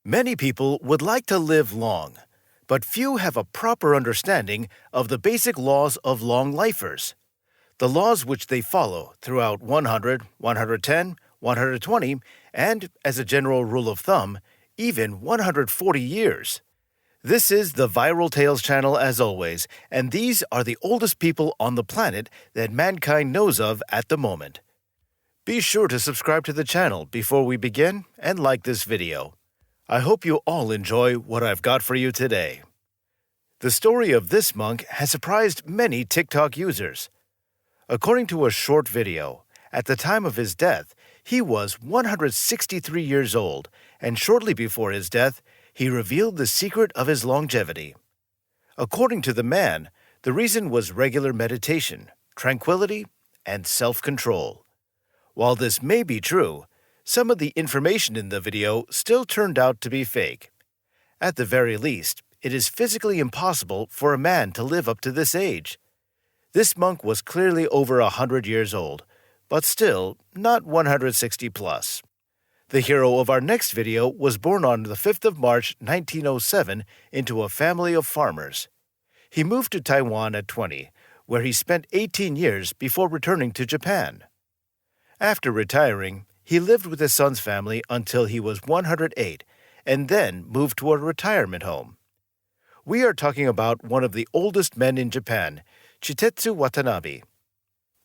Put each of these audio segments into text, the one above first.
Many people would like to live long, but few have a proper understanding of the basic laws of long lifers, the laws which they follow throughout 100, 110, 120, and, as a general rule of thumb, even 140 years. This is the Viral Tales channel as always, and these are the oldest people on the planet that mankind knows of at the moment. Be sure to subscribe to the channel before we begin and like this video. I hope you all enjoy what I've got for you today. The story of this monk has surprised many TikTok users. According to a short video, at the time of his death, he was 163 years old, and shortly before his death, he revealed the secret of his longevity. According to the man, the reason was regular meditation, tranquility, and self-control. While this may be true, some of the information in the video still turned out to be fake. At the very least, it is physically impossible for a man to live up to this age. This monk was clearly over 100 years old, but still not 160 plus. The hero of our next video was born on the 5th of March 1907 into a family of farmers. He moved to Taiwan at 20, where he spent 18 years before returning to Japan. After retiring, he lived with his son's family until he was 108 and then moved to a retirement home. We are talking about one of the oldest men in Japan, Chitetsu Watanabe.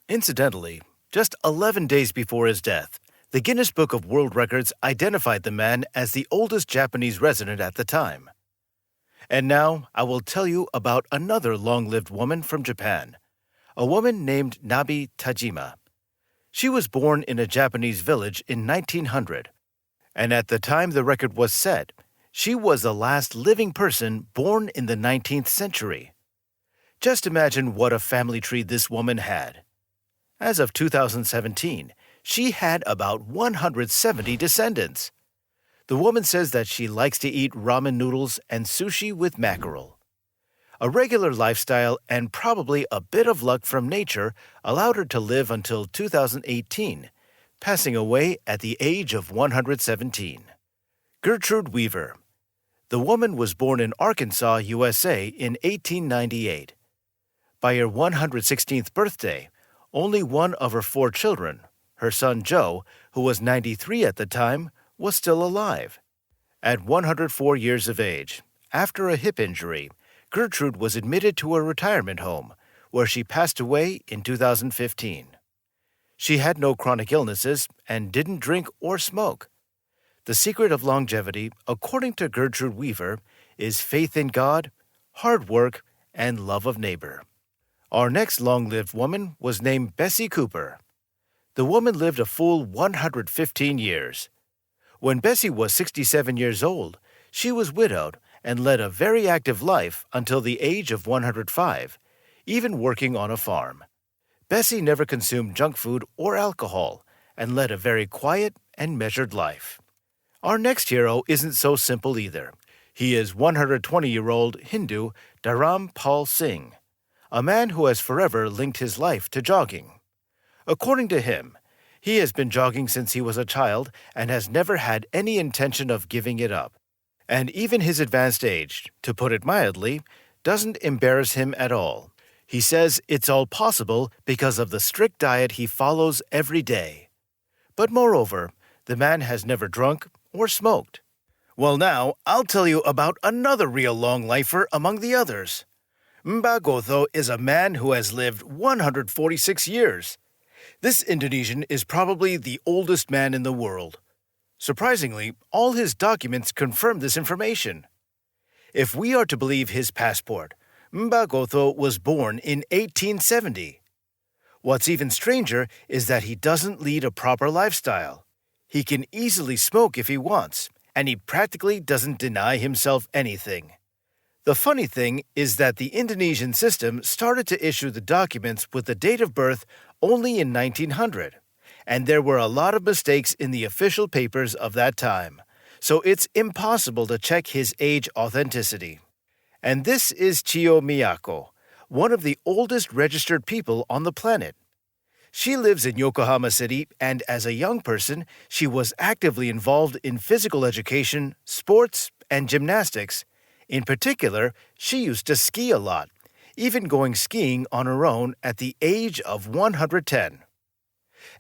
Incidentally, just 11 days before his death, the Guinness Book of World Records identified the man as the oldest Japanese resident at the time. And now I will tell you about another long-lived woman from Japan, a woman named Nabe Tajima. She was born in a Japanese village in 1900, and at the time the record was set, she was the last living person born in the 19th century. Just imagine what a family tree this woman had. As of 2017, she had about 170 descendants. The woman says that she likes to eat ramen noodles and sushi with mackerel. A regular lifestyle and probably a bit of luck from nature allowed her to live until 2018, passing away at the age of 117. Gertrude Weaver. The woman was born in Arkansas, USA in 1898. By her 116th birthday, only one of her 4 children, her son Joe, who was 93 at the time, was still alive. At 104 years of age, after a hip injury, Gertrude was admitted to a retirement home, where she passed away in 2015. She had no chronic illnesses and didn't drink or smoke. The secret of longevity, according to Gertrude Weaver, is faith in God, hard work, and love of neighbor. Our next long-lived woman was named Bessie Cooper. The woman lived a full 115 years. When Bessie was 67 years old, she was widowed and led a very active life until the age of 105, even working on a farm. Bessie never consumed junk food or alcohol and led a very quiet and measured life. Our next hero isn't so simple either. He is 120-year-old Hindu Dharam Pal Singh, a man who has forever linked his life to jogging. According to him, he has been jogging since he was a child and has never had any intention of giving it up. And even his advanced age, to put it mildly, doesn't embarrass him at all. He says it's all possible because of the strict diet he follows every day. But moreover, the man has never drunk or smoked. Well, now I'll tell you about another real long lifer among the others. Mbah is a man who has lived 146 years. This Indonesian is probably the oldest man in the world. Surprisingly, all his documents confirm this information. If we are to believe his passport, Mbah was born in 1870. What's even stranger is that he doesn't lead a proper lifestyle. He can easily smoke if he wants, and he practically doesn't deny himself anything. The funny thing is that the Indonesian system started to issue the documents with the date of birth only in 1900. And there were a lot of mistakes in the official papers of that time, so it's impossible to check his age authenticity. And this is Chio Miyako, one of the oldest registered people on the planet. She lives in Yokohama City, and as a young person, she was actively involved in physical education, sports, and gymnastics. In particular, she used to ski a lot, even going skiing on her own at the age of 110.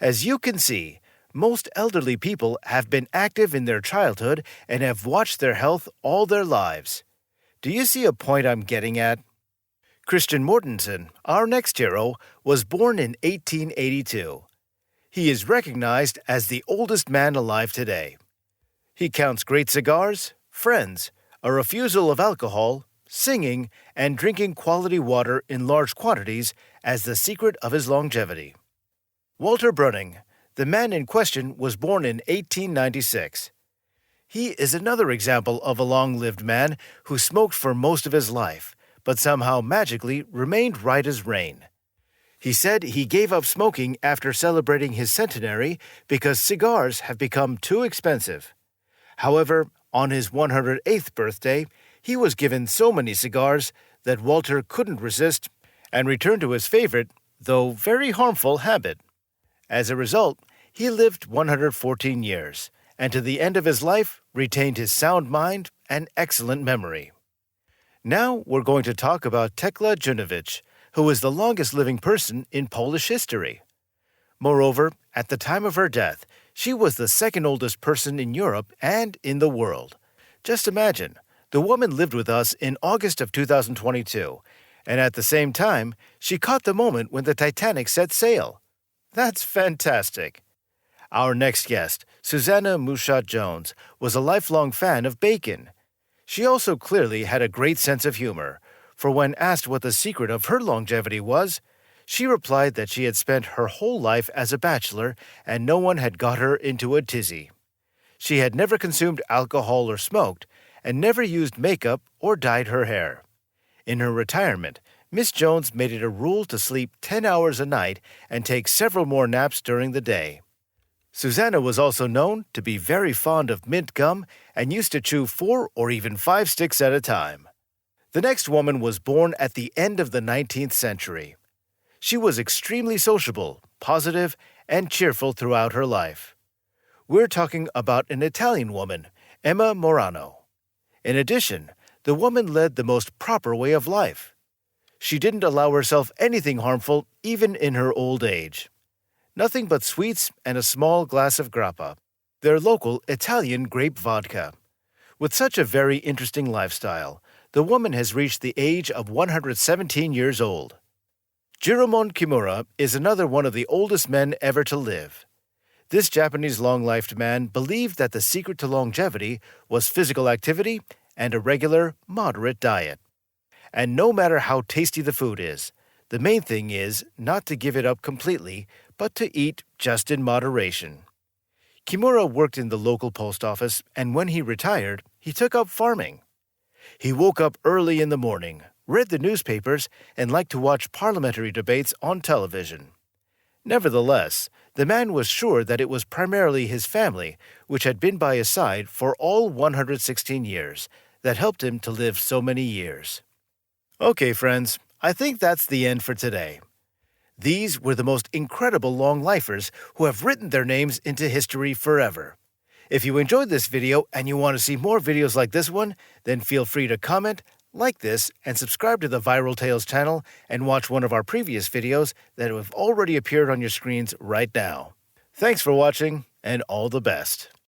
As you can see, most elderly people have been active in their childhood and have watched their health all their lives. Do you see a point I'm getting at? Christian Mortensen, our next hero, was born in 1882. He is recognized as the oldest man alive today. He counts great cigars, friends, a refusal of alcohol, singing, and drinking quality water in large quantities as the secret of his longevity. Walter Bruning, the man in question, was born in 1896. He is another example of a long-lived man who smoked for most of his life, but somehow magically remained right as rain. He said he gave up smoking after celebrating his centenary because cigars have become too expensive. However, on his 108th birthday, he was given so many cigars that Walter couldn't resist and returned to his favorite, though very harmful, habit. As a result, he lived 114 years, and to the end of his life retained his sound mind and excellent memory. Now we're going to talk about Tekla Junowicz, who is the longest-living person in Polish history. Moreover, at the time of her death, she was the second oldest person in Europe and in the world. Just imagine, the woman lived with us in August of 2022, and at the same time, she caught the moment when the Titanic set sail. That's fantastic. Our next guest, Susanna Mushat-Jones, was a lifelong fan of bacon. She also clearly had a great sense of humor, for when asked what the secret of her longevity was, she replied that she had spent her whole life as a bachelor and no one had got her into a tizzy. She had never consumed alcohol or smoked, and never used makeup or dyed her hair. In her retirement, Miss Jones made it a rule to sleep 10 hours a night and take several more naps during the day. Susanna was also known to be very fond of mint gum and used to chew 4 or even 5 sticks at a time. The next woman was born at the end of the 19th century. She was extremely sociable, positive, and cheerful throughout her life. We're talking about an Italian woman, Emma Morano. In addition, the woman led the most proper way of life. She didn't allow herself anything harmful even in her old age. Nothing but sweets and a small glass of grappa, their local Italian grape vodka. With such a very interesting lifestyle, the woman has reached the age of 117 years old. Jiromon Kimura is another one of the oldest men ever to live. This Japanese long-lived man believed that the secret to longevity was physical activity and a regular, moderate diet. And no matter how tasty the food is, the main thing is not to give it up completely, but to eat just in moderation. Kimura worked in the local post office, and when he retired, he took up farming. He woke up early in the morning, read the newspapers, and liked to watch parliamentary debates on television. Nevertheless, the man was sure that it was primarily his family, which had been by his side for all 116 years, that helped him to live so many years. Okay, friends, I think that's the end for today. These were the most incredible long-lifers who have written their names into history forever. If you enjoyed this video and you want to see more videos like this one, then feel free to comment, like this, and subscribe to the Viral Tales channel and watch one of our previous videos that have already appeared on your screens right now. Thanks for watching, and all the best.